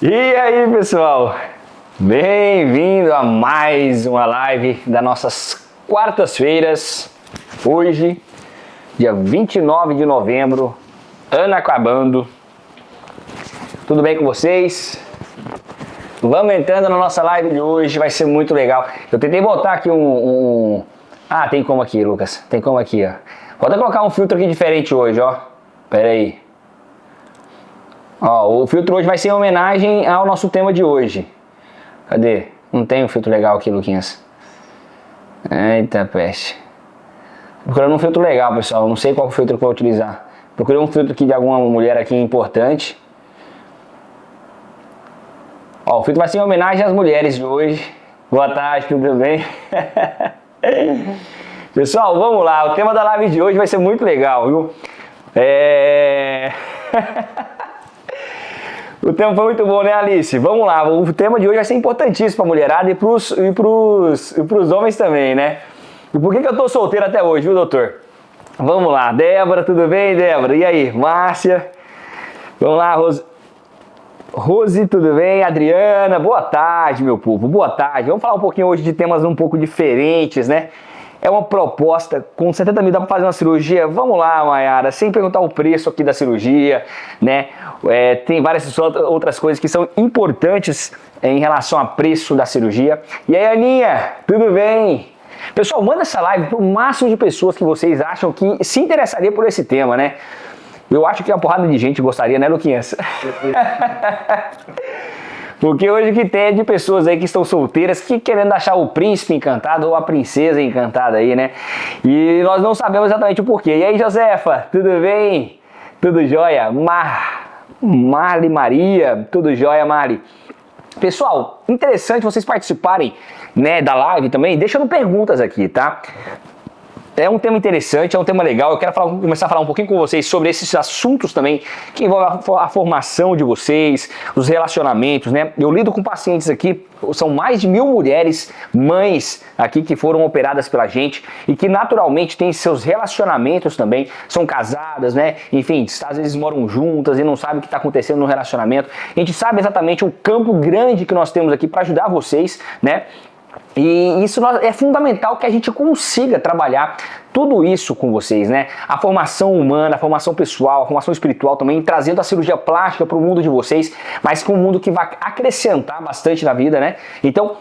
E aí, pessoal, bem-vindo a mais uma live das nossas quartas-feiras. Hoje, dia 29 de novembro, ano acabando. Tudo bem com vocês? Vamos entrando na nossa live de hoje, vai ser muito legal. Eu tentei botar aqui Ah, tem como aqui, Lucas, tem como aqui, ó. Pode colocar um filtro aqui diferente hoje, ó. Pera aí. Ó, o filtro hoje vai ser em homenagem ao nosso tema de hoje. Cadê? Não tem um filtro legal aqui, Luquinhas. Eita peste. Procurando um filtro legal, pessoal. Não sei qual filtro que eu vou utilizar. Procurei um filtro aqui de alguma mulher aqui importante. Ó, o filtro vai ser em homenagem às mulheres de hoje. Boa tarde, tudo bem? Pessoal, vamos lá. O tema da live de hoje vai ser muito legal, viu? O tema foi muito bom, né, Alice? Vamos lá, o tema de hoje vai ser importantíssimo para a mulherada e pros homens também, né? E por que eu tô solteiro até hoje, viu, doutor? Vamos lá, Débora, tudo bem, Débora? E aí, Márcia? Vamos lá, Rose, tudo bem? Adriana, boa tarde, meu povo, boa tarde. Vamos falar um pouquinho hoje de temas um pouco diferentes, né? É uma proposta, com 70 mil dá para fazer uma cirurgia? Vamos lá, Mayara, sem perguntar o preço aqui da cirurgia, né? Tem várias outras coisas que são importantes em relação a preço da cirurgia. E aí, Aninha, tudo bem? Pessoal, manda essa live para o máximo de pessoas que vocês acham que se interessaria por esse tema, né? Eu acho que uma porrada de gente gostaria, né, Luquinhas? Porque hoje o que tem é de pessoas aí que estão solteiras, que querendo achar o príncipe encantado ou a princesa encantada aí, né? E nós não sabemos exatamente o porquê. E aí, Josefa, tudo bem? Tudo jóia? Marli Maria, tudo jóia, Marli? Pessoal, interessante vocês participarem, né, da live também, deixando perguntas aqui, tá? É um tema interessante, é um tema legal. Eu quero começar a falar um pouquinho com vocês sobre esses assuntos também que envolvem a formação de vocês, os relacionamentos, né? Eu lido com pacientes aqui, são mais de 1000 mulheres, mães aqui que foram operadas pela gente e que naturalmente têm seus relacionamentos também, são casadas, né? Enfim, às vezes moram juntas e não sabem o que está acontecendo no relacionamento. A gente sabe exatamente o campo grande que nós temos aqui para ajudar vocês, né? E isso é fundamental que a gente consiga trabalhar tudo isso com vocês, né? A formação humana, a formação pessoal, a formação espiritual também, trazendo a cirurgia plástica para o mundo de vocês, mas com um mundo que vai acrescentar bastante na vida, né? Então,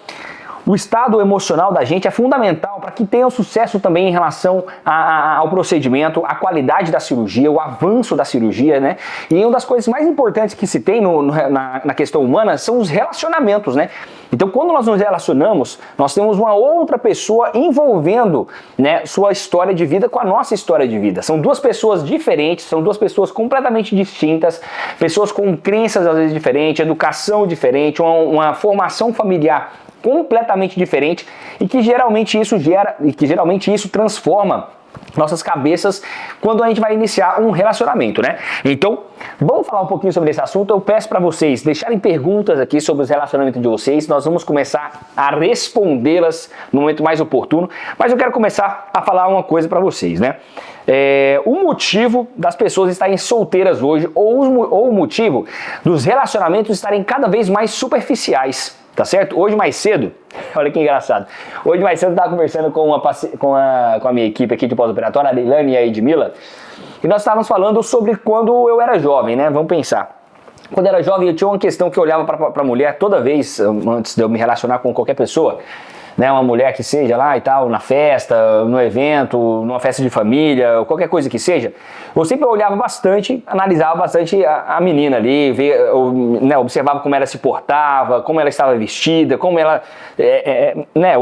o estado emocional da gente é fundamental para que tenha sucesso também em relação ao procedimento, a qualidade da cirurgia, o avanço da cirurgia, né? E uma das coisas mais importantes que se tem na questão humana são os relacionamentos, né? Então, quando nós nos relacionamos, nós temos uma outra pessoa envolvendo, né, sua história de vida com a nossa história de vida. São duas pessoas diferentes, são duas pessoas completamente distintas, pessoas com crenças às vezes diferentes, educação diferente, uma formação familiar completamente diferente e que geralmente isso transforma nossas cabeças quando a gente vai iniciar um relacionamento, né? Então, vamos falar um pouquinho sobre esse assunto. Eu peço para vocês deixarem perguntas aqui sobre os relacionamentos de vocês. Nós vamos começar a respondê-las no momento mais oportuno, mas eu quero começar a falar uma coisa para vocês, né? O motivo das pessoas estarem solteiras hoje ou o motivo dos relacionamentos estarem cada vez mais superficiais. Tá certo? Hoje mais cedo, olha que engraçado, hoje mais cedo eu estava conversando com a minha equipe aqui de pós-operatório, a Leilane e a Edmila, e nós estávamos falando sobre quando eu era jovem, né? Vamos pensar. Quando eu era jovem eu tinha uma questão que eu olhava para a mulher toda vez, antes de eu me relacionar com qualquer pessoa, né, uma mulher que seja lá e tal, na festa, no evento, numa festa de família, qualquer coisa que seja, eu sempre olhava bastante, analisava bastante a menina ali, observava como ela se portava, como ela estava vestida, como ela,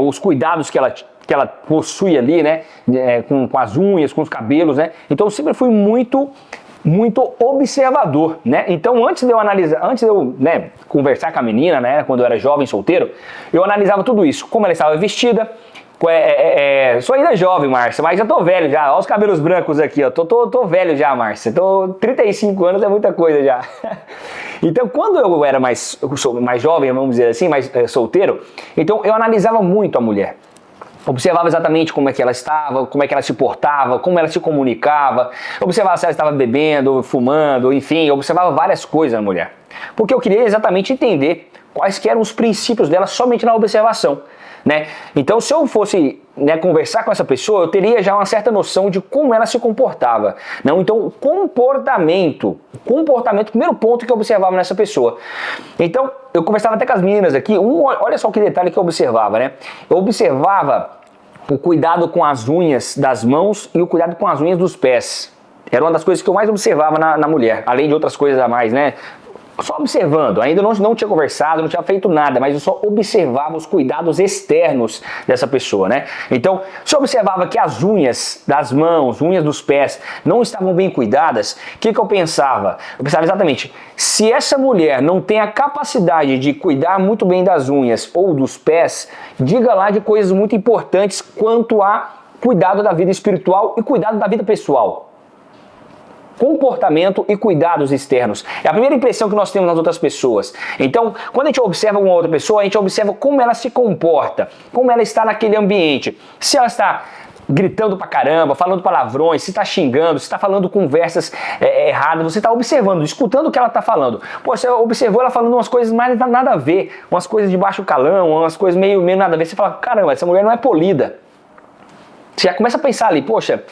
os cuidados que ela possui ali, né, com as unhas, com os cabelos, né, então eu sempre fui muito observador, né? Então antes de eu conversar com a menina, né, quando eu era jovem, solteiro, eu analisava tudo isso, como ela estava vestida. Sou ainda jovem, Márcia, mas já tô velho já. Olha os cabelos brancos aqui, ó. Tô velho já, Márcia. 35 anos é muita coisa já. Então, quando eu era mais jovem, vamos dizer assim, mais solteiro, então eu analisava muito a mulher. Observava exatamente como é que ela estava, como é que ela se portava, como ela se comunicava, observava se ela estava bebendo, fumando, enfim, observava várias coisas na mulher. Porque eu queria exatamente entender quais que eram os princípios dela somente na observação, né? Então, se eu fosse, né, conversar com essa pessoa, eu teria já uma certa noção de como ela se comportava. Não? Então, comportamento, primeiro ponto que eu observava nessa pessoa. Então, eu conversava até com as meninas aqui, olha só que detalhe que eu observava, né? Eu observava o cuidado com as unhas das mãos e o cuidado com as unhas dos pés. Era uma das coisas que eu mais observava na mulher, além de outras coisas a mais, né? Só observando, ainda não tinha conversado, não tinha feito nada, mas eu só observava os cuidados externos dessa pessoa, né? Então, se eu observava que as unhas das mãos, unhas dos pés não estavam bem cuidadas, o que eu pensava? Eu pensava exatamente, se essa mulher não tem a capacidade de cuidar muito bem das unhas ou dos pés, diga lá de coisas muito importantes quanto a cuidado da vida espiritual e cuidado da vida pessoal. Comportamento e cuidados externos. É a primeira impressão que nós temos nas outras pessoas. Então, quando a gente observa uma outra pessoa, a gente observa como ela se comporta, como ela está naquele ambiente. Se ela está gritando pra caramba, falando palavrões, se está xingando, se está falando conversas erradas, você está observando, escutando o que ela está falando. Pô, você observou ela falando umas coisas mais nada a ver, umas coisas de baixo calão, umas coisas meio nada a ver. Você fala, caramba, essa mulher não é polida. Você já começa a pensar ali, poxa,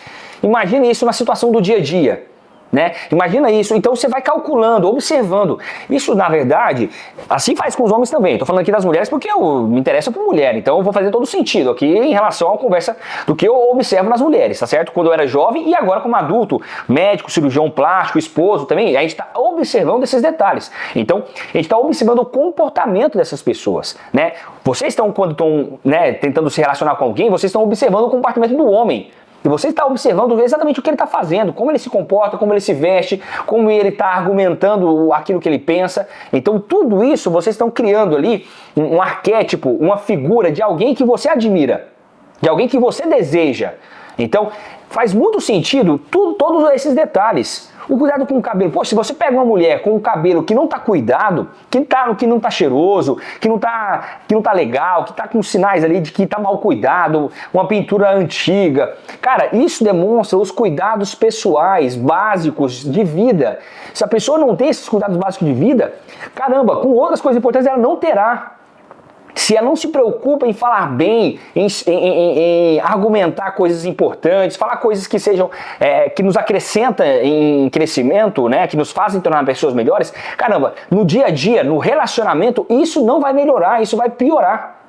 imagine isso na situação do dia a dia. Né? Imagina isso, então você vai calculando, observando. Isso, na verdade, assim faz com os homens também. Estou falando aqui das mulheres porque me interessa por mulher, então eu vou fazer todo sentido aqui em relação à conversa do que eu observo nas mulheres, tá certo? Quando eu era jovem e agora como adulto, médico, cirurgião plástico, esposo também, a gente está observando esses detalhes. Então, a gente está observando o comportamento dessas pessoas, né? Vocês estão, quando estão, né, tentando se relacionar com alguém, vocês estão observando o comportamento do homem. E você está observando exatamente o que ele está fazendo, como ele se comporta, como ele se veste, como ele está argumentando aquilo que ele pensa. Então tudo isso vocês estão criando ali um arquétipo, uma figura de alguém que você admira, de alguém que você deseja. Então faz muito sentido todos esses detalhes. O cuidado com o cabelo. Poxa, se você pega uma mulher com um cabelo que não está cuidado, que não está cheiroso, que não tá legal, que está com sinais ali de que está mal cuidado, uma pintura antiga. Cara, isso demonstra os cuidados pessoais, básicos de vida. Se a pessoa não tem esses cuidados básicos de vida, caramba, com outras coisas importantes ela não terá. Se ela não se preocupa em falar bem, em argumentar coisas importantes, falar coisas que sejam, que nos acrescentam em crescimento, né, que nos fazem tornar pessoas melhores, caramba, no dia a dia, no relacionamento, isso não vai melhorar, isso vai piorar,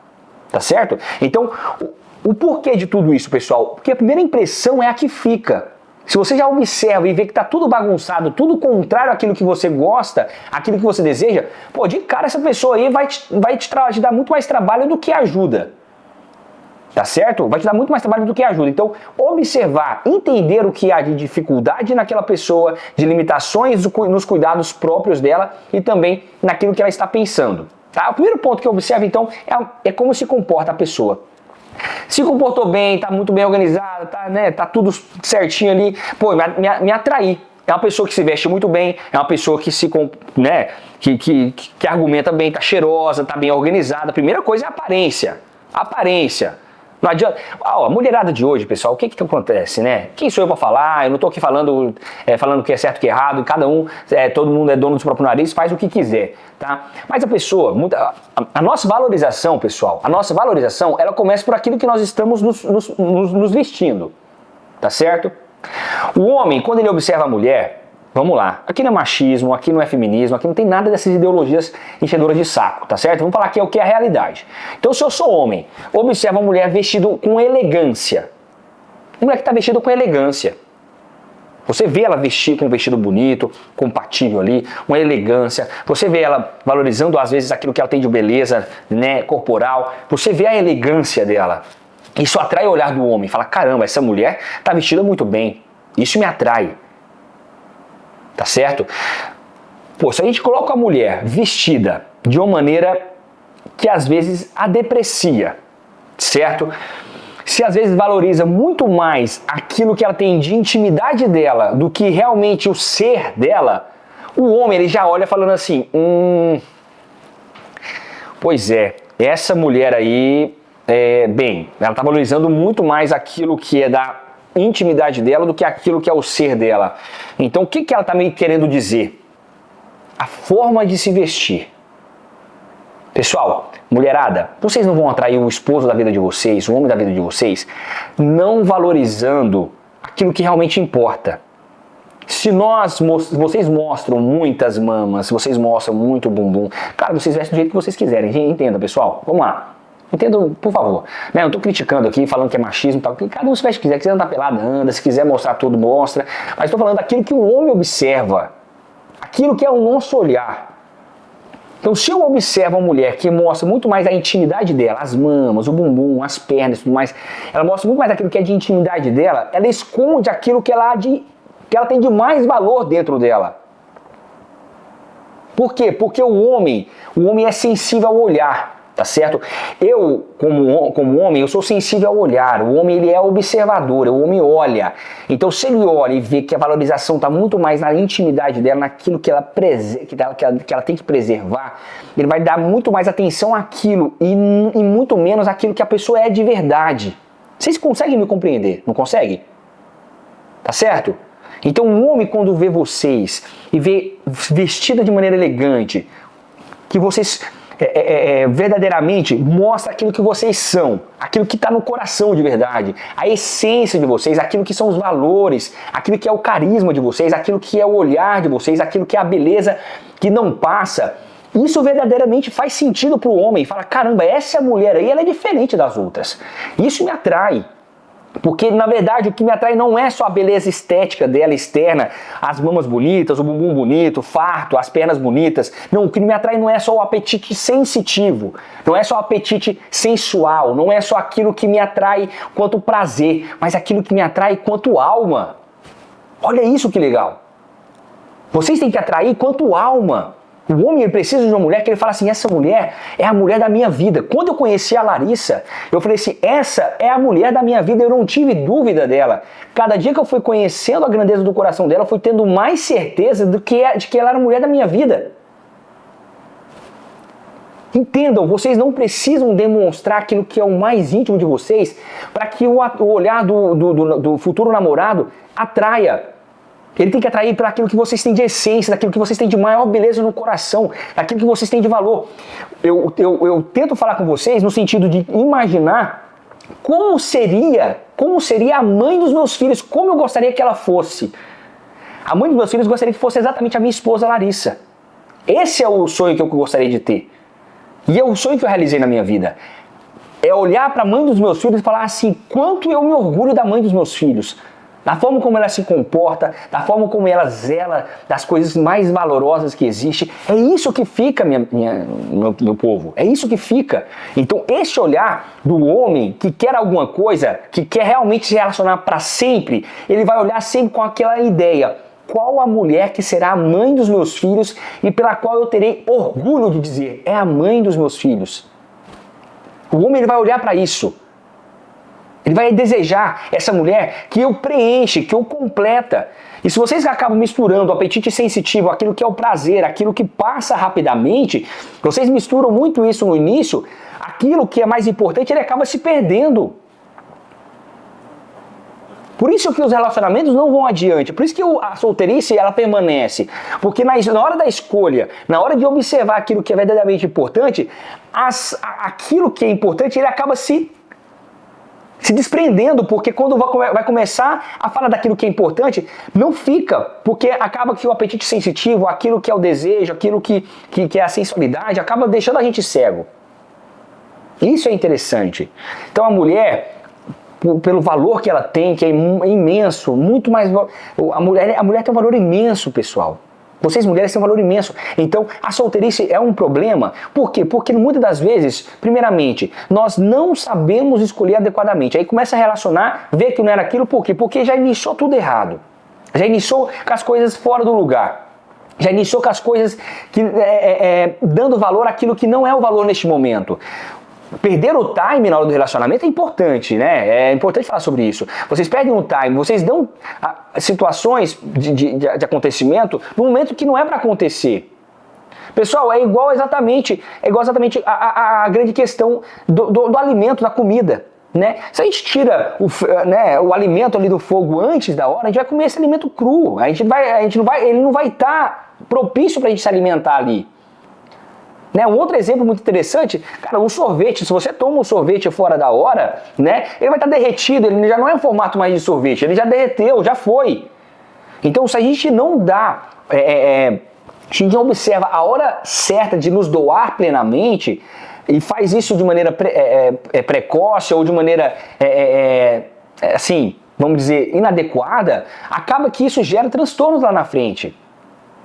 tá certo? Então, o porquê de tudo isso, pessoal? Porque a primeira impressão é a que fica. Se você já observa e vê que está tudo bagunçado, tudo contrário àquilo que você gosta, àquilo que você deseja, pô, de cara essa pessoa aí vai te dar muito mais trabalho do que ajuda. Tá certo? Vai te dar muito mais trabalho do que ajuda. Então, observar, entender o que há de dificuldade naquela pessoa, de limitações nos cuidados próprios dela e também naquilo que ela está pensando. Tá? O primeiro ponto que eu observo, então, é como se comporta a pessoa. Se comportou bem, tá muito bem organizado, tá tudo certinho ali, pô, me atrair. É uma pessoa que se veste muito bem, é uma pessoa que que argumenta bem, tá cheirosa, tá bem organizada. A primeira coisa é a aparência. Aparência. Não adianta. A mulherada de hoje, pessoal, o que acontece, né? Quem sou eu para falar? Eu não tô aqui falando o que é certo e o que é errado, e todo mundo é dono do seu próprio nariz, faz o que quiser, tá? Mas a pessoa, a nossa valorização, pessoal, ela começa por aquilo que nós estamos nos vestindo, tá certo? O homem, quando ele observa a mulher, vamos lá, aqui não é machismo, aqui não é feminismo, aqui não tem nada dessas ideologias enchedoras de saco, tá certo? Vamos falar aqui o que é a realidade. Então, se eu sou homem, observa uma mulher vestida com elegância. Uma mulher que está vestida com elegância. Você vê ela vestir com um vestido bonito, compatível ali, uma elegância. Você vê ela valorizando, às vezes, aquilo que ela tem de beleza, né, corporal. Você vê a elegância dela. Isso atrai o olhar do homem. Fala, caramba, essa mulher está vestida muito bem. Isso me atrai. Tá certo? Pô, se a gente coloca a mulher vestida de uma maneira que às vezes a deprecia, certo? Se às vezes valoriza muito mais aquilo que ela tem de intimidade dela do que realmente o ser dela, o homem ele já olha falando assim, pois é, essa mulher aí, ela tá valorizando muito mais aquilo que é da intimidade dela do que aquilo que é o ser dela. Então o que ela está meio querendo dizer? a forma de se vestir. Pessoal, mulherada, vocês não vão atrair o esposo da vida de vocês, o homem da vida de vocês, não valorizando aquilo que realmente importa. Se vocês mostram muitas mamas, se vocês mostram muito bumbum, cara, vocês vestem do jeito que vocês quiserem. Entenda, pessoal. Vamos lá. Entendo, por favor. Né, eu não tô criticando aqui, falando que é machismo e tal. Cada um se veste o que quiser. Se quiser andar pelado, anda. Se quiser mostrar tudo, mostra. Mas estou falando daquilo que o homem observa. Aquilo que é o nosso olhar. Então, se eu observo uma mulher que mostra muito mais a intimidade dela, as mamas, o bumbum, as pernas e tudo mais, ela mostra muito mais aquilo que é de intimidade dela, ela esconde aquilo que ela tem de mais valor dentro dela. Por quê? Porque o homem é sensível ao olhar. Tá certo? Eu, como homem, eu sou sensível ao olhar. O homem, ele é observador, o homem olha. Então, se ele olha e vê que a valorização está muito mais na intimidade dela, naquilo que ela tem que preservar, ele vai dar muito mais atenção àquilo e muito menos àquilo que a pessoa é de verdade. Vocês conseguem me compreender? Não conseguem? Tá certo? Então, um homem, quando vê vocês e vê vestida de maneira elegante, que vocês... verdadeiramente mostra aquilo que vocês são, aquilo que está no coração de verdade, a essência de vocês, aquilo que são os valores, aquilo que é o carisma de vocês, aquilo que é o olhar de vocês, aquilo que é a beleza que não passa. Isso verdadeiramente faz sentido para o homem. Fala, caramba, essa mulher aí, ela é diferente das outras. Isso me atrai. Porque, na verdade, o que me atrai não é só a beleza estética dela, externa, as mamas bonitas, o bumbum bonito, farto, as pernas bonitas. Não, o que me atrai não é só o apetite sensitivo, não é só o apetite sensual, não é só aquilo que me atrai quanto prazer, mas aquilo que me atrai quanto alma. Olha isso que legal. Vocês têm que atrair quanto alma. O homem, ele precisa de uma mulher que ele fala assim, essa mulher é a mulher da minha vida. Quando eu conheci a Larissa, eu falei assim, essa é a mulher da minha vida, eu não tive dúvida dela. Cada dia que eu fui conhecendo a grandeza do coração dela, eu fui tendo mais certeza de que ela era a mulher da minha vida. Entendam, vocês não precisam demonstrar aquilo que é o mais íntimo de vocês para que o olhar do futuro namorado atraia. Ele tem que atrair para aquilo que vocês têm de essência, daquilo que vocês têm de maior beleza no coração, daquilo que vocês têm de valor. Eu tento falar com vocês no sentido de imaginar como seria a mãe dos meus filhos, como eu gostaria que ela fosse. A mãe dos meus filhos gostaria que fosse exatamente a minha esposa Larissa. Esse é o sonho que eu gostaria de ter. E é o sonho que eu realizei na minha vida. É olhar para a mãe dos meus filhos e falar assim, quanto eu me orgulho da mãe dos meus filhos. Da forma como ela se comporta, da forma como ela zela das coisas mais valorosas que existem. É isso que fica, meu povo. É isso que fica. Então, esse olhar do homem que quer alguma coisa, que quer realmente se relacionar para sempre, ele vai olhar sempre com aquela ideia. Qual a mulher que será a mãe dos meus filhos e pela qual eu terei orgulho de dizer, é a mãe dos meus filhos. O homem, ele vai olhar para isso. Ele vai desejar essa mulher que eu preenche, que eu completa. E se vocês acabam misturando o apetite sensitivo, aquilo que é o prazer, aquilo que passa rapidamente, vocês misturam muito isso no início, aquilo que é mais importante, ele acaba se perdendo. Por isso que os relacionamentos não vão adiante, por isso que a solteirice ela permanece. Porque na hora da escolha, na hora de observar aquilo que é verdadeiramente importante, aquilo que é importante ele acaba se desprendendo, porque quando vai começar a falar daquilo que é importante, não fica, porque acaba que o apetite sensitivo, aquilo que é o desejo, aquilo que é a sensualidade, acaba deixando a gente cego. Isso é interessante. Então a mulher, pelo valor que ela tem, que é imenso, muito mais... A mulher tem um valor imenso, pessoal. Vocês mulheres têm um valor imenso. Então, a solteirice é um problema. Por quê? Porque muitas das vezes, primeiramente, nós não sabemos escolher adequadamente. Aí começa a relacionar, vê que não era aquilo, por quê? Porque já iniciou tudo errado. Já iniciou com as coisas fora do lugar. Já iniciou com as coisas dando valor àquilo que não é o valor neste momento. Perder o time na hora do relacionamento é importante, né? É importante falar sobre isso. Vocês perdem o time, vocês dão situações de acontecimento no momento que não é para acontecer. Pessoal, é igual exatamente a grande questão do alimento, da comida. Né? Se a gente tira o alimento ali do fogo antes da hora, a gente vai comer esse alimento cru. Ele não vai estar propício para a gente se alimentar ali. Né? Um outro exemplo muito interessante, cara, um sorvete, se você toma um sorvete fora da hora, né, ele vai estar derretido, ele já não é um formato mais de sorvete, ele já derreteu, já foi. Então, se a gente não dá, a gente não observa a hora certa de nos doar plenamente e faz isso de maneira precoce ou de maneira, assim, vamos dizer, inadequada, acaba que isso gera transtornos lá na frente.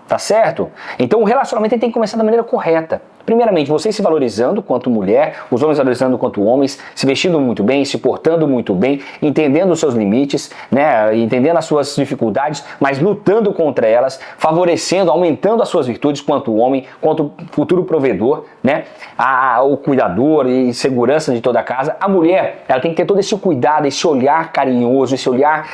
Tá certo? Então o relacionamento tem que começar da maneira correta. Primeiramente, você se valorizando quanto mulher, os homens valorizando quanto homens, se vestindo muito bem, se portando muito bem, entendendo os seus limites, né? Entendendo as suas dificuldades, mas lutando contra elas, favorecendo, aumentando as suas virtudes quanto homem, quanto futuro provedor, né? O cuidador e segurança de toda a casa. A mulher, ela tem que ter todo esse cuidado, esse olhar carinhoso, esse olhar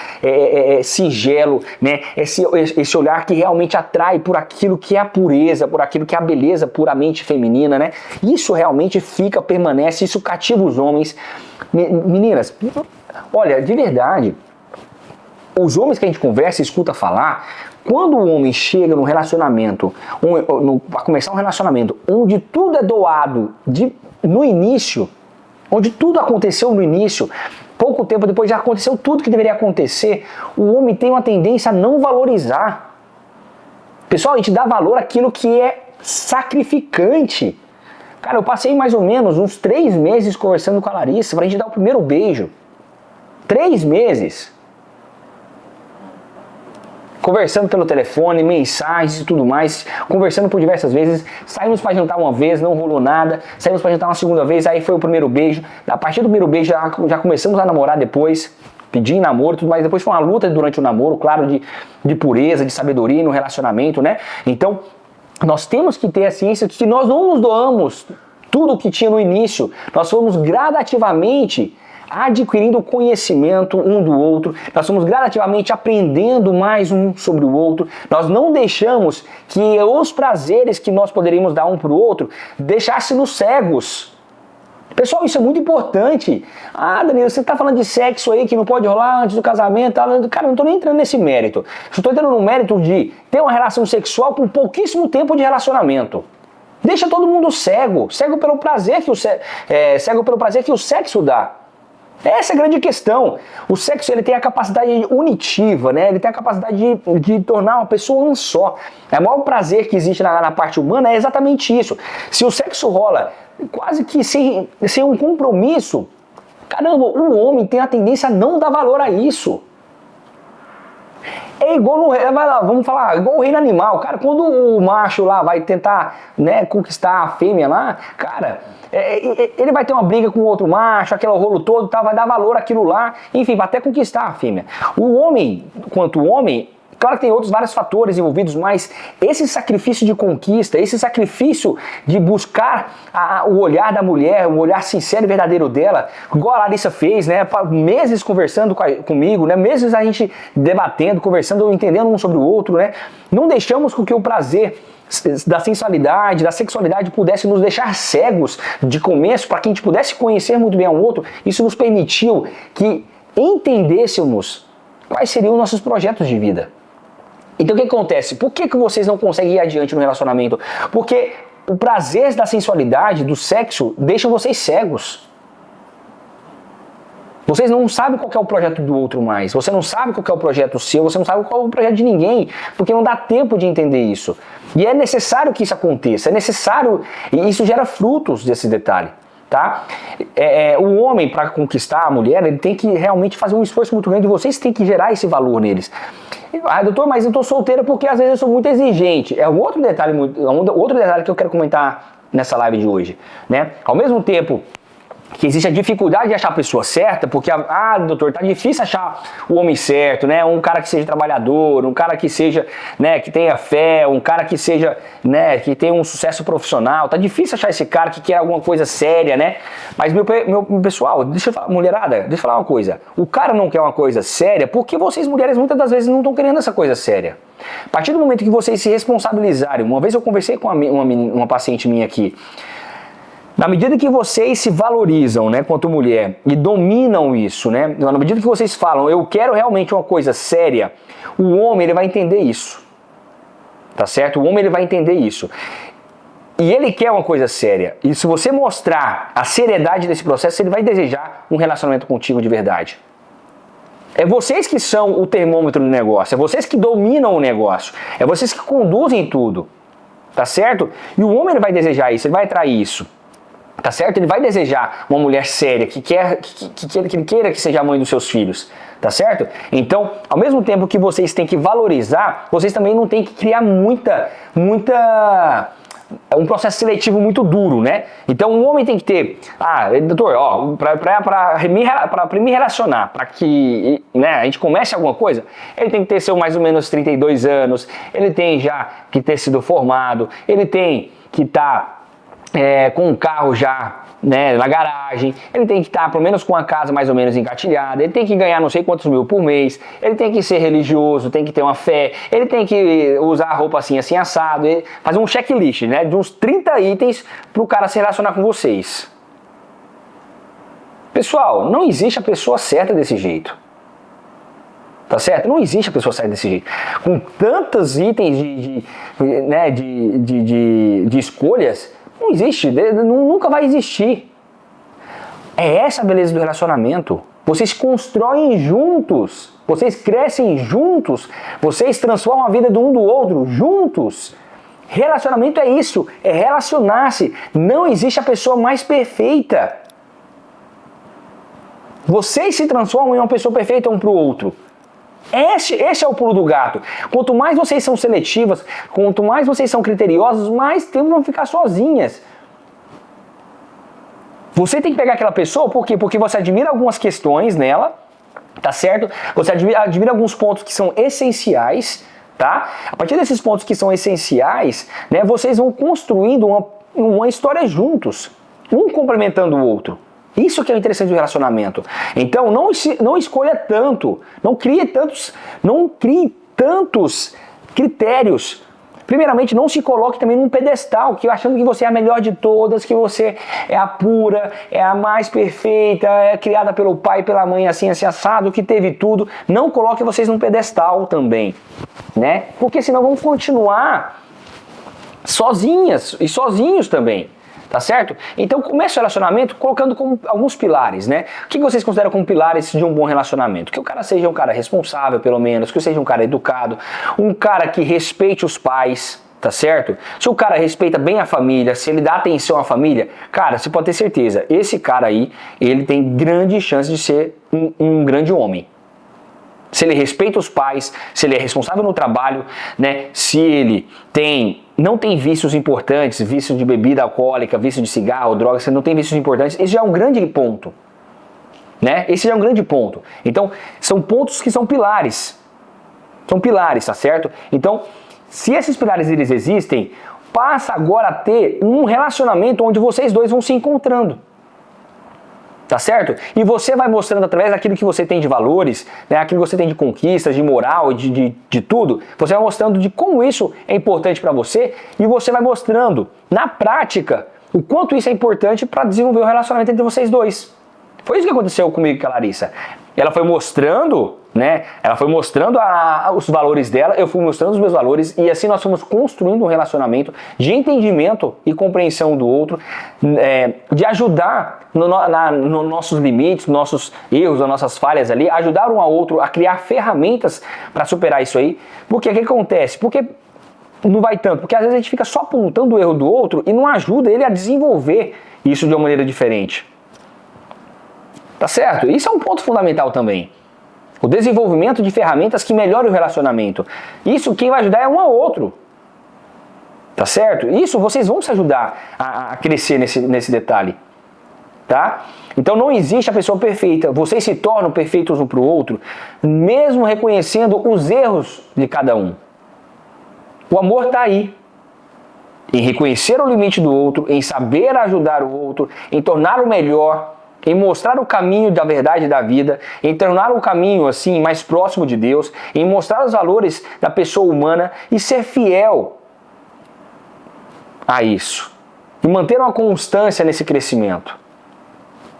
singelo, né? Esse olhar que realmente atrai por aquilo que é a pureza, por aquilo que é a beleza puramente feminina, né? Isso realmente permanece, isso cativa os homens. Meninas, olha, de verdade, os homens que a gente conversa e escuta falar, quando o homem chega num relacionamento, para começar um relacionamento, onde tudo é doado no início, onde tudo aconteceu no início, pouco tempo depois já aconteceu tudo que deveria acontecer, o homem tem uma tendência a não valorizar. Pessoal, a gente dá valor àquilo que é sacrificante. Cara, eu passei mais ou menos uns 3 meses conversando com a Larissa pra gente dar o primeiro beijo. 3 meses. Conversando pelo telefone, mensagens e tudo mais, conversando por diversas vezes, saímos pra jantar uma vez, não rolou nada, saímos pra jantar uma segunda vez, aí foi o primeiro beijo, a partir do primeiro beijo já começamos a namorar depois, pedir namoro, tudo mais, depois foi uma luta durante o namoro, claro, de pureza, de sabedoria no relacionamento, né? Então, nós temos que ter a ciência de que nós não nos doamos tudo o que tinha no início, nós fomos gradativamente adquirindo conhecimento um do outro, nós fomos gradativamente aprendendo mais um sobre o outro, nós não deixamos que os prazeres que nós poderíamos dar um para o outro deixassem-nos cegos. Pessoal, isso é muito importante. Ah, Danilo, você está falando de sexo aí que não pode rolar antes do casamento. Cara, eu não estou nem entrando nesse mérito. Estou entrando no mérito de ter uma relação sexual com pouquíssimo tempo de relacionamento. Deixa todo mundo cego pelo prazer que o sexo dá. Essa é a grande questão. O sexo, ele tem a capacidade unitiva, né? Ele tem a capacidade de tornar uma pessoa um só. O maior prazer que existe na parte humana é exatamente isso. Se o sexo rola quase que sem um compromisso, caramba, o homem tem a tendência a não dar valor a isso. É igual vamos falar, igual o reino animal, cara, quando o macho lá vai tentar, né, conquistar a fêmea lá, cara, ele vai ter uma briga com o outro macho, aquele rolo todo, tá, vai dar valor àquilo lá, enfim, vai até conquistar a fêmea. O homem, quanto homem, claro que tem outros vários fatores envolvidos, mas esse sacrifício de conquista, esse sacrifício de buscar o olhar da mulher, o olhar sincero e verdadeiro dela, igual a Larissa fez, né? Meses conversando comigo, né? Meses a gente debatendo, conversando, entendendo um sobre o outro, né? Não deixamos com que o prazer da sensualidade, da sexualidade pudesse nos deixar cegos de começo, para que a gente pudesse conhecer muito bem ao outro. Isso nos permitiu que entendêssemos quais seriam os nossos projetos de vida. Então o que acontece? Por que vocês não conseguem ir adiante no relacionamento? Porque o prazer da sensualidade, do sexo, deixa vocês cegos. Vocês não sabem qual é o projeto do outro mais. Você não sabe qual é o projeto seu, você não sabe qual é o projeto de ninguém, porque não dá tempo de entender isso. E é necessário que isso aconteça, é necessário, e isso gera frutos desse detalhe. Tá? O homem, para conquistar a mulher, ele tem que realmente fazer um esforço muito grande, e vocês têm que gerar esse valor neles. Ah, doutor, mas eu tô solteira porque às vezes eu sou muito exigente. É um outro detalhe que eu quero comentar nessa live de hoje, né? Ao mesmo tempo que existe a dificuldade de achar a pessoa certa, porque, doutor, tá difícil achar o homem certo, né? Um cara que seja trabalhador, um cara que seja, né, que tenha fé, um cara que seja, né, que tenha um sucesso profissional. Tá difícil achar esse cara que quer alguma coisa séria, né? Mas, meu pessoal, deixa eu falar, mulherada, deixa eu falar uma coisa. O cara não quer uma coisa séria porque vocês, mulheres, muitas das vezes não estão querendo essa coisa séria. A partir do momento que vocês se responsabilizarem, uma vez eu conversei com uma paciente minha aqui, na medida que vocês se valorizam, né, quanto mulher, e dominam isso, né, na medida que vocês falam, eu quero realmente uma coisa séria, o homem, ele vai entender isso. tá certo? O homem ele vai entender isso. E ele quer uma coisa séria. E se você mostrar a seriedade desse processo, ele vai desejar um relacionamento contigo de verdade. É vocês que são o termômetro do negócio, é vocês que dominam o negócio, é vocês que conduzem tudo, tá certo? E o homem ele vai desejar isso, ele vai atrair isso, tá certo? Ele vai desejar uma mulher séria, que ele queira que seja a mãe dos seus filhos, tá certo? Então, ao mesmo tempo que vocês têm que valorizar, vocês também não têm que criar um processo seletivo muito duro, né? Então um homem tem que ter, doutor, ó, para me relacionar, para que, né, a gente comece alguma coisa, ele tem que ter mais ou menos 32 anos, ele tem já que ter sido formado, ele tem que estar com um carro já, né, na garagem, ele tem que estar pelo menos com a casa mais ou menos engatilhada, ele tem que ganhar não sei quantos mil por mês, ele tem que ser religioso, tem que ter uma fé, ele tem que usar roupa assim assado, fazer um checklist, né, de uns 30 itens para o cara se relacionar com vocês. Pessoal, não existe a pessoa certa desse jeito. Tá certo? Não existe a pessoa certa desse jeito. Com tantos itens de escolhas, não existe, nunca vai existir. É essa a beleza do relacionamento. Vocês constroem juntos, vocês crescem juntos, vocês transformam a vida do um do outro juntos. Relacionamento é isso, é relacionar-se. Não existe a pessoa mais perfeita. Vocês se transformam em uma pessoa perfeita um para o outro. Esse é o pulo do gato. Quanto mais vocês são seletivas, quanto mais vocês são criteriosos, mais tempo vão ficar sozinhas. Você tem que pegar aquela pessoa, por quê? Porque você admira algumas questões nela, tá certo? Você admira alguns pontos que são essenciais, tá? A partir desses pontos que são essenciais, né, vocês vão construindo uma história juntos, um complementando o outro. Isso que é o interessante do relacionamento. Então não escolha tanto, não crie tantos critérios. Primeiramente, não se coloque também num pedestal, que achando que você é a melhor de todas, que você é a pura, é a mais perfeita, é criada pelo pai e pela mãe assim assado, que teve tudo. Não coloque vocês num pedestal também, né? Porque senão vão continuar sozinhas e sozinhos também. Tá certo? Então comece o relacionamento colocando como alguns pilares, né? O que vocês consideram como pilares de um bom relacionamento? Que o cara seja um cara responsável, pelo menos, que seja um cara educado, um cara que respeite os pais, tá certo? Se o cara respeita bem a família, se ele dá atenção à família, cara, você pode ter certeza, esse cara aí, ele tem grande chance de ser um grande homem. Se ele respeita os pais, se ele é responsável no trabalho, né? Se ele não tem vícios importantes, vício de bebida alcoólica, vício de cigarro, drogas, se não tem vícios importantes, esse já é um grande ponto, né? Esse já é um grande ponto. Então, são pontos que são pilares. São pilares, tá certo? Então, se esses pilares eles existem, passa agora a ter um relacionamento onde vocês dois vão se encontrando. Tá certo? E você vai mostrando através daquilo que você tem de valores, né, aquilo que você tem de conquistas, de moral, de tudo, você vai mostrando de como isso é importante para você e você vai mostrando na prática o quanto isso é importante para desenvolver o relacionamento entre vocês dois. Foi isso que aconteceu comigo e com a Larissa. Ela foi mostrando, né? Ela foi mostrando os valores dela, eu fui mostrando os meus valores e assim nós fomos construindo um relacionamento de entendimento e compreensão do outro, de ajudar nos nossos limites, nos nossos erros, nas nossas falhas ali, ajudar um ao outro a criar ferramentas para superar isso aí. Porque o que acontece? Porque não vai tanto, porque às vezes a gente fica só apontando o erro do outro e não ajuda ele a desenvolver isso de uma maneira diferente. Tá certo? Isso é um ponto fundamental também. O desenvolvimento de ferramentas que melhorem o relacionamento. Isso quem vai ajudar é um ao outro. Tá certo? Isso vocês vão se ajudar a crescer nesse detalhe. Tá? Então não existe a pessoa perfeita. Vocês se tornam perfeitos um para o outro, mesmo reconhecendo os erros de cada um. O amor está aí. Em reconhecer o limite do outro, em saber ajudar o outro, em torná-lo melhor, em mostrar o caminho da verdade e da vida, em tornar o caminho assim mais próximo de Deus, em mostrar os valores da pessoa humana e ser fiel a isso. E manter uma constância nesse crescimento.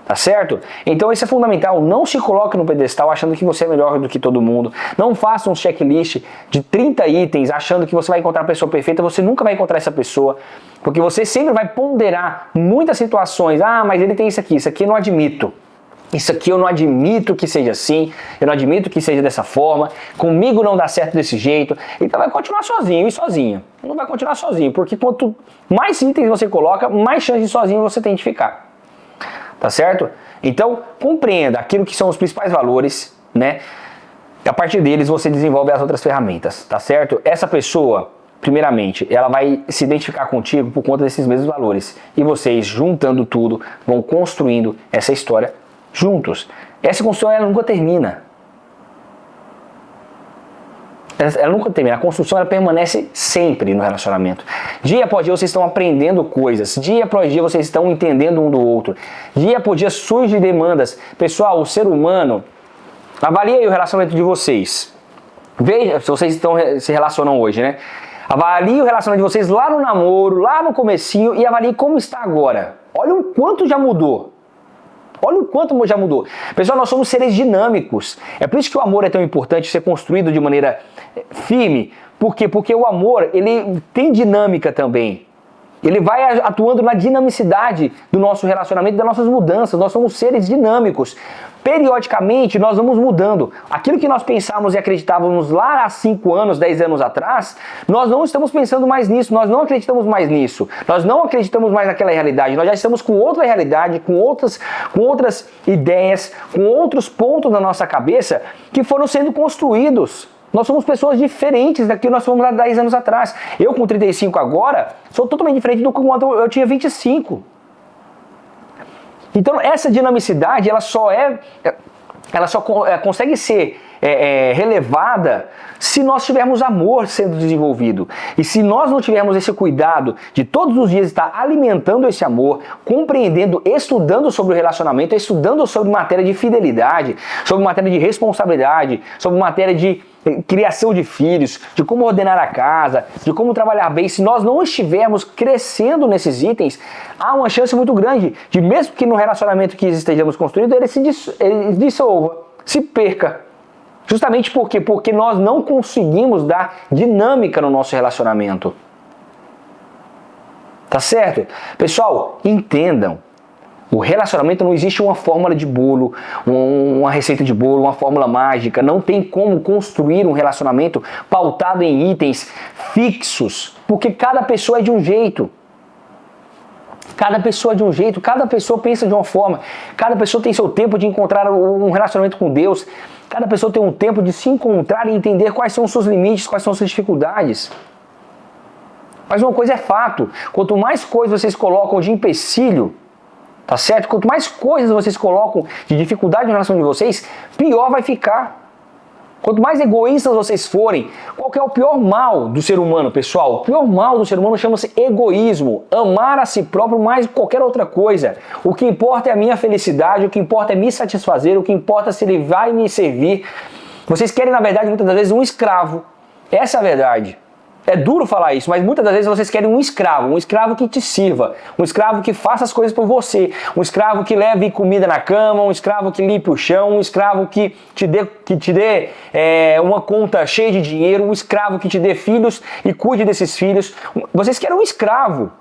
Tá certo? Então isso é fundamental. Não se coloque no pedestal achando que você é melhor do que todo mundo. Não faça um checklist de 30 itens achando que você vai encontrar a pessoa perfeita. Você nunca vai encontrar essa pessoa. Porque você sempre vai ponderar muitas situações. Ah, mas ele tem isso aqui eu não admito. Isso aqui eu não admito que seja assim, eu não admito que seja dessa forma, comigo não dá certo desse jeito. Então vai continuar sozinho e sozinha. Não vai continuar sozinho, porque quanto mais itens você coloca, mais chance de sozinho você tem de ficar. Tá certo? Então, compreenda aquilo que são os principais valores, né? E a partir deles você desenvolve as outras ferramentas, tá certo? Essa pessoa, primeiramente, ela vai se identificar contigo por conta desses mesmos valores. E vocês, juntando tudo, vão construindo essa história juntos. Essa construção, ela nunca termina. Ela nunca termina. A construção, ela permanece sempre no relacionamento. Dia após dia vocês estão aprendendo coisas. Dia após dia vocês estão entendendo um do outro. Dia após dia surgem demandas. Pessoal, o ser humano, avalie aí o relacionamento de vocês. Veja se vocês se relacionam hoje, né? Avalie o relacionamento de vocês lá no namoro, lá no comecinho e avalie como está agora. Olha o quanto já mudou. Olha o quanto já mudou. Pessoal, nós somos seres dinâmicos. É por isso que o amor é tão importante ser construído de maneira firme. Por quê? Porque o amor, ele tem dinâmica também. Ele vai atuando na dinamicidade do nosso relacionamento, das nossas mudanças. Nós somos seres dinâmicos. Periodicamente, nós vamos mudando. Aquilo que nós pensávamos e acreditávamos lá há 5 anos, 10 anos atrás, nós não estamos pensando mais nisso, nós não acreditamos mais nisso. Nós não acreditamos mais naquela realidade. Nós já estamos com outra realidade, com outras ideias, com outros pontos na nossa cabeça que foram sendo construídos. Nós somos pessoas diferentes daquilo que nós fomos há 10 anos atrás. Eu com 35 agora, sou totalmente diferente do que quando eu tinha 25. Então essa dinamicidade, ela só consegue ser relevada se nós tivermos amor sendo desenvolvido. E se nós não tivermos esse cuidado de todos os dias estar alimentando esse amor, compreendendo, estudando sobre o relacionamento, estudando sobre matéria de fidelidade, sobre matéria de responsabilidade, sobre matéria de criação de filhos, de como ordenar a casa, de como trabalhar bem, se nós não estivermos crescendo nesses itens, há uma chance muito grande de, mesmo que no relacionamento que estejamos construindo, ele se dissolva, se perca. Justamente por quê? Porque nós não conseguimos dar dinâmica no nosso relacionamento. Tá certo? Pessoal, entendam. O relacionamento não existe uma fórmula de bolo, uma receita de bolo, uma fórmula mágica. Não tem como construir um relacionamento pautado em itens fixos, porque cada pessoa é de um jeito. Cada pessoa é de um jeito, cada pessoa pensa de uma forma, cada pessoa tem seu tempo de encontrar um relacionamento com Deus, cada pessoa tem um tempo de se encontrar e entender quais são os seus limites, quais são as suas dificuldades. Mas uma coisa é fato, quanto mais coisas vocês colocam de empecilho, tá certo? Quanto mais coisas vocês colocam de dificuldade na relação de vocês, pior vai ficar. Quanto mais egoístas vocês forem, qual que é o pior mal do ser humano, pessoal? O pior mal do ser humano chama-se egoísmo. Amar a si próprio mais que qualquer outra coisa. O que importa é a minha felicidade, o que importa é me satisfazer, o que importa é se ele vai me servir. Vocês querem, na verdade, muitas das vezes um escravo. Essa é a verdade. É duro falar isso, mas muitas das vezes vocês querem um escravo que te sirva, um escravo que faça as coisas por você, um escravo que leve comida na cama, um escravo que limpe o chão, um escravo que te dê uma conta cheia de dinheiro, um escravo que te dê filhos e cuide desses filhos. Vocês querem um escravo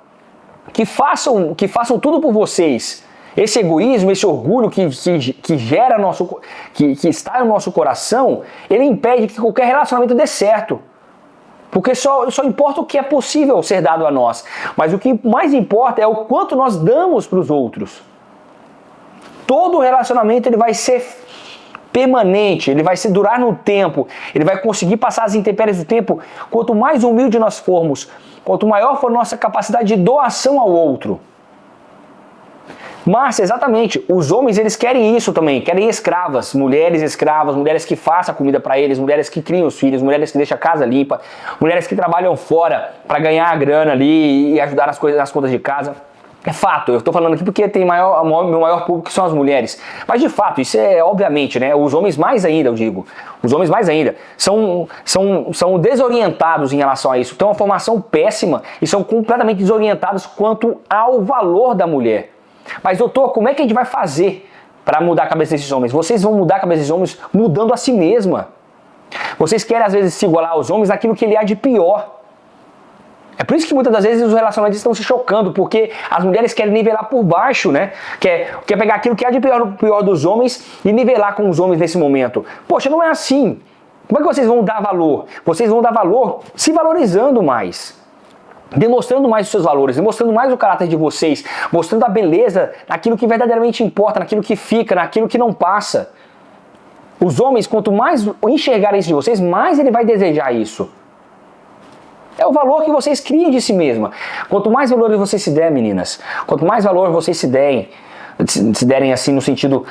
que façam tudo por vocês. Esse egoísmo, esse orgulho que está no nosso coração, ele impede que qualquer relacionamento dê certo. Porque só importa o que é possível ser dado a nós. Mas o que mais importa é o quanto nós damos para os outros. Todo relacionamento ele vai ser permanente, ele vai durar no tempo, ele vai conseguir passar as intempéries do tempo. Quanto mais humilde nós formos, quanto maior for nossa capacidade de doação ao outro. Mas, exatamente, os homens eles querem isso também, querem escravas, mulheres que façam comida para eles, mulheres que criam os filhos, mulheres que deixam a casa limpa, mulheres que trabalham fora para ganhar a grana ali e ajudar nas contas de casa. É fato, eu estou falando aqui porque tem meu maior público que são as mulheres. Mas de fato, isso é obviamente, né? Os homens mais ainda, eu digo, os homens mais ainda, são desorientados em relação a isso, têm uma formação péssima e são completamente desorientados quanto ao valor da mulher. Mas doutor, como é que a gente vai fazer para mudar a cabeça desses homens? Vocês vão mudar a cabeça desses homens mudando a si mesma. Vocês querem às vezes se igualar aos homens naquilo que ele há de pior. É por isso que muitas das vezes os relacionamentos estão se chocando, porque as mulheres querem nivelar por baixo, né? Quer pegar aquilo que há de pior dos homens e nivelar com os homens nesse momento. Poxa, não é assim. Como é que vocês vão dar valor? Vocês vão dar valor se valorizando mais. Demonstrando mais os seus valores, demonstrando mais o caráter de vocês, mostrando a beleza naquilo que verdadeiramente importa, naquilo que fica, naquilo que não passa. Os homens, quanto mais enxergarem isso de vocês, mais ele vai desejar isso. É o valor que vocês criam de si mesma. Quanto mais valor vocês se derem, meninas, quanto mais valor vocês se derem assim no sentido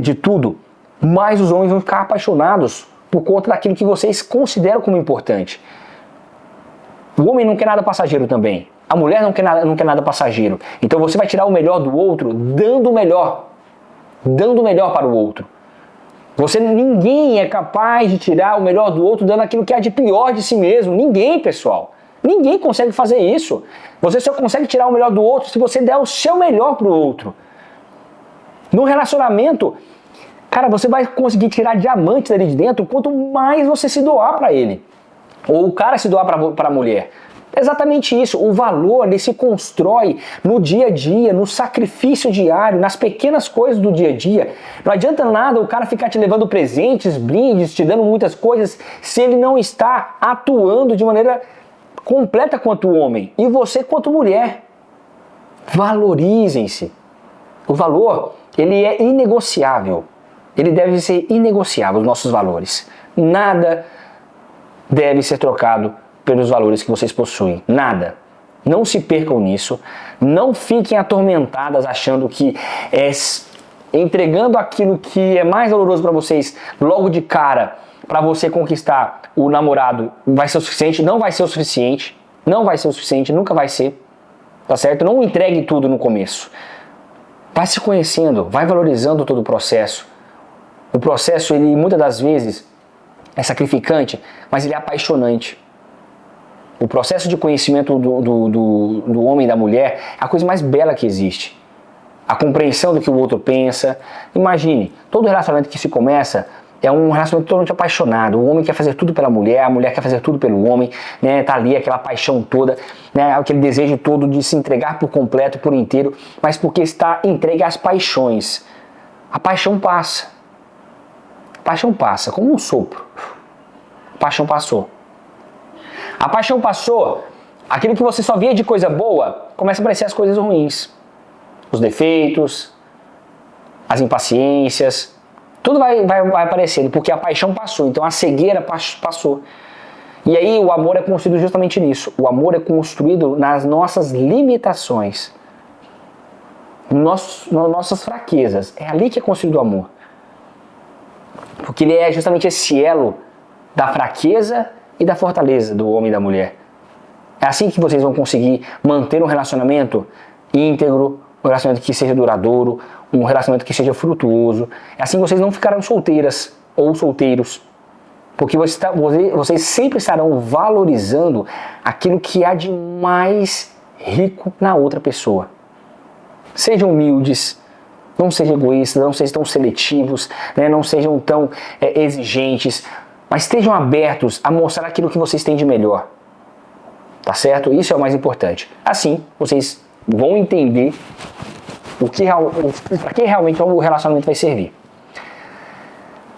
de tudo, mais os homens vão ficar apaixonados por conta daquilo que vocês consideram como importante. O homem não quer nada passageiro também. A mulher não quer nada passageiro. Então você vai tirar o melhor do outro, dando o melhor para o outro. Ninguém é capaz de tirar o melhor do outro dando aquilo que há de pior de si mesmo. Ninguém, pessoal. Ninguém consegue fazer isso. Você só consegue tirar o melhor do outro se você der o seu melhor para o outro. No relacionamento, cara, você vai conseguir tirar diamantes dali de dentro quanto mais você se doar para ele. Ou o cara se doar para a mulher. Exatamente isso. O valor ele se constrói no dia a dia, no sacrifício diário, nas pequenas coisas do dia a dia. Não adianta nada o cara ficar te levando presentes, brindes, te dando muitas coisas, se ele não está atuando de maneira completa quanto homem e você quanto mulher. Valorizem-se. O valor, ele é inegociável. Ele deve ser inegociável, os nossos valores. Nada deve ser trocado pelos valores que vocês possuem. Nada. Não se percam nisso. Não fiquem atormentadas achando que entregando aquilo que é mais valoroso para vocês logo de cara, para você conquistar o namorado, vai ser o suficiente. Não vai ser o suficiente. Não vai ser o suficiente. Nunca vai ser. Tá certo? Não entregue tudo no começo. Vai se conhecendo. Vai valorizando todo o processo. O processo, ele muitas das vezes é sacrificante, mas ele é apaixonante. O processo de conhecimento do homem e da mulher é a coisa mais bela que existe. A compreensão do que o outro pensa. Imagine, todo relacionamento que se começa é um relacionamento totalmente apaixonado. O homem quer fazer tudo pela mulher, a mulher quer fazer tudo pelo homem, né? Tá ali aquela paixão toda, né? Aquele desejo todo de se entregar por completo, por inteiro, mas porque está entregue às paixões. A paixão passa. A paixão passa, como um sopro. A paixão passou. A paixão passou, aquilo que você só via de coisa boa, começa a aparecer as coisas ruins. Os defeitos, as impaciências, tudo vai aparecendo, porque a paixão passou, então a cegueira passou. E aí o amor é construído justamente nisso. O amor é construído nas nossas limitações, nas nossas fraquezas. É ali que é construído o amor. Porque ele é justamente esse elo da fraqueza e da fortaleza do homem e da mulher. É assim que vocês vão conseguir manter um relacionamento íntegro, um relacionamento que seja duradouro, um relacionamento que seja frutuoso. É assim que vocês não ficarão solteiras ou solteiros. Porque vocês sempre estarão valorizando aquilo que há de mais rico na outra pessoa. Sejam humildes, não sejam egoístas, não sejam tão seletivos, né? Não sejam tão exigentes, mas estejam abertos a mostrar aquilo que vocês têm de melhor. Tá certo? Isso é o mais importante. Assim, vocês vão entender para que realmente o relacionamento vai servir.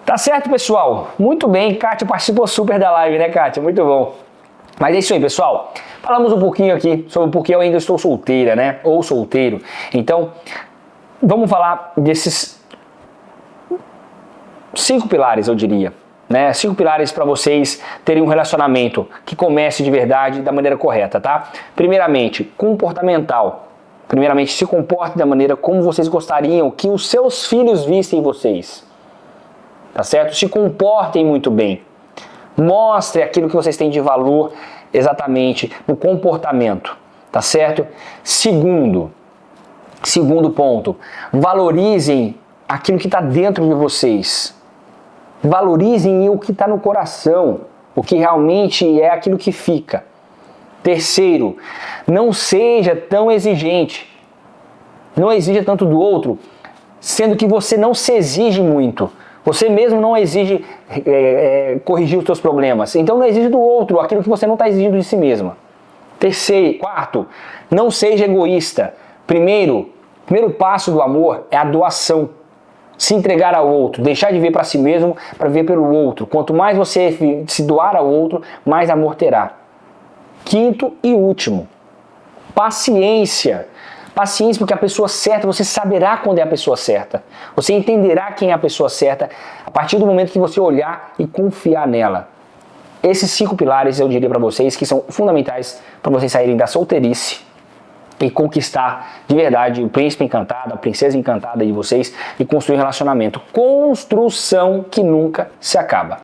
Tá certo, pessoal? Muito bem, Kátia participou super da live, né, Kátia? Muito bom. Mas é isso aí, pessoal. Falamos um pouquinho aqui sobre por que eu ainda estou solteira, né? Ou solteiro. Então, vamos falar desses 5 pilares, eu diria. Né? 5 pilares para vocês terem um relacionamento que comece de verdade da maneira correta, tá? Primeiramente, comportamental. Primeiramente, se comporte da maneira como vocês gostariam que os seus filhos vissem vocês. Tá certo? Se comportem muito bem. Mostre aquilo que vocês têm de valor exatamente no comportamento. Tá certo? Segundo ponto, valorizem aquilo que está dentro de vocês. Valorizem o que está no coração, o que realmente é aquilo que fica. Terceiro, não seja tão exigente. Não exija tanto do outro, sendo que você não se exige muito. Você mesmo não exige corrigir os seus problemas. Então não exige do outro aquilo que você não está exigindo de si mesma. Quarto, não seja egoísta. Primeiro passo do amor é a doação. Se entregar ao outro, deixar de ver para si mesmo para ver pelo outro. Quanto mais você se doar ao outro, mais amor terá. Quinto e último, paciência. Paciência, porque a pessoa certa, você saberá quando é a pessoa certa. Você entenderá quem é a pessoa certa a partir do momento que você olhar e confiar nela. Esses 5 pilares eu diria para vocês que são fundamentais para vocês saírem da solteirice e conquistar de verdade o príncipe encantado, a princesa encantada de vocês e construir um relacionamento. Construção que nunca se acaba.